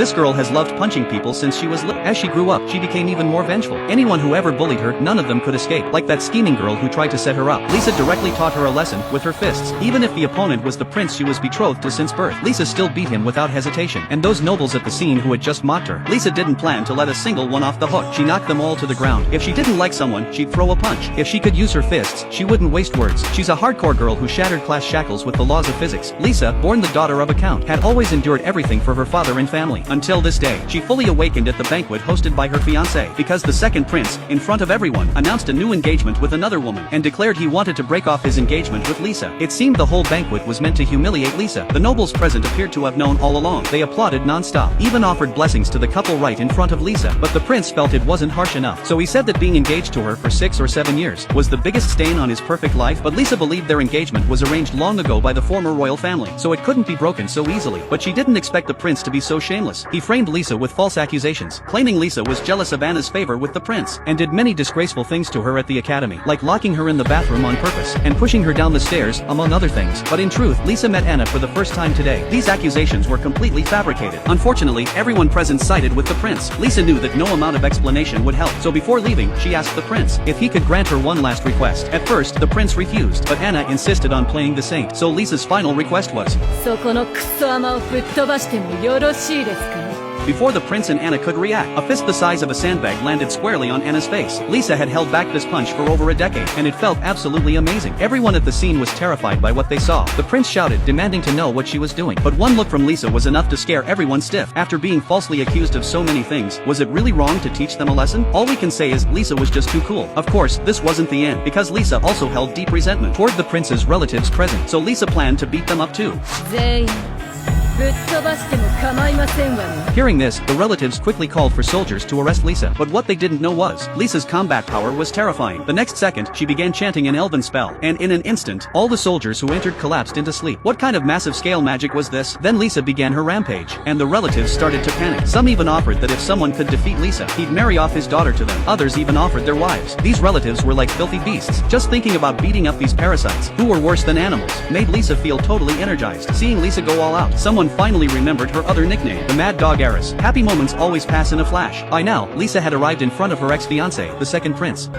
This girl has loved punching people since she was little. As she grew up, she became even more vengeful. Anyone who ever bullied her, none of them could escape. Like that scheming girl who tried to set her up. Lisa directly taught her a lesson with her fists. Even if the opponent was the prince she was betrothed to since birth, Lisa still beat him without hesitation. And those nobles at the scene who had just mocked her, Lisa didn't plan to let a single one off the hook. She knocked them all to the ground. If she didn't like someone, she'd throw a punch. If she could use her fists, she wouldn't waste words. She's a hardcore girl who shattered class shackles with the laws of physics. Lisa, born the daughter of a count, had always endured everything for her father and family. Until this day, she fully awakened at the banquet hosted by her fiancé, because the second prince, in front of everyone, announced a new engagement with another woman, and declared he wanted to break off his engagement with Lisa. It seemed the whole banquet was meant to humiliate Lisa. The nobles present appeared to have known all along. They applauded non-stop, even offered blessings to the couple right in front of Lisa. But the prince felt it wasn't harsh enough, so he said that being engaged to her for 6 or 7 years was the biggest stain on his perfect life. But Lisa believed their engagement was arranged long ago by the former royal family, so it couldn't be broken so easily. But she didn't expect the prince to be so shameless. He framed Lisa with false accusations, claiming Lisa was jealous of Anna's favor with the prince, and did many disgraceful things to her at the academy, like locking her in the bathroom on purpose, and pushing her down the stairs, among other things. But in truth, Lisa met Anna for the first time today. These accusations were completely fabricated. Unfortunately, everyone present sided with the prince. Lisa knew that no amount of explanation would help, so before leaving, she asked the prince if he could grant her one last request. At first, the prince refused, but Anna insisted on playing the saint, so Lisa's final request was, そこのクソ甘を吹っ飛ばしてもよろしいですかね? Before the prince and Anna could react, a fist the size of a sandbag landed squarely on Anna's face. Lisa had held back this punch for over a decade, and it felt absolutely amazing. Everyone at the scene was terrified by what they saw. The prince shouted, demanding to know what she was doing. But one look from Lisa was enough to scare everyone stiff. After being falsely accused of so many things, was it really wrong to teach them a lesson? All we can say is Lisa was just too cool. Of course, this wasn't the end, because Lisa also held deep resentment toward the prince's relatives present, so Lisa planned to beat them up too. 全員ぶっ飛ばしても構いませんわね. Hearing this, the relatives quickly called for soldiers to arrest Lisa. But what they didn't know was, Lisa's combat power was terrifying. The next second, she began chanting an elven spell, and in an instant, all the soldiers who entered collapsed into sleep. What kind of massive scale magic was this? Then Lisa began her rampage, and the relatives started to panic. Some even offered that if someone could defeat Lisa, he'd marry off his daughter to them. Others even offered their wives. These relatives were like filthy beasts. Just thinking about beating up these parasites, who were worse than animals, made Lisa feel totally energized. Seeing Lisa go all out, someone finally remembered her other nickname, the Mad Dog Heiress. Happy moments always pass in a flash. By now, Lisa had arrived in front of her ex-fiancé, the second prince.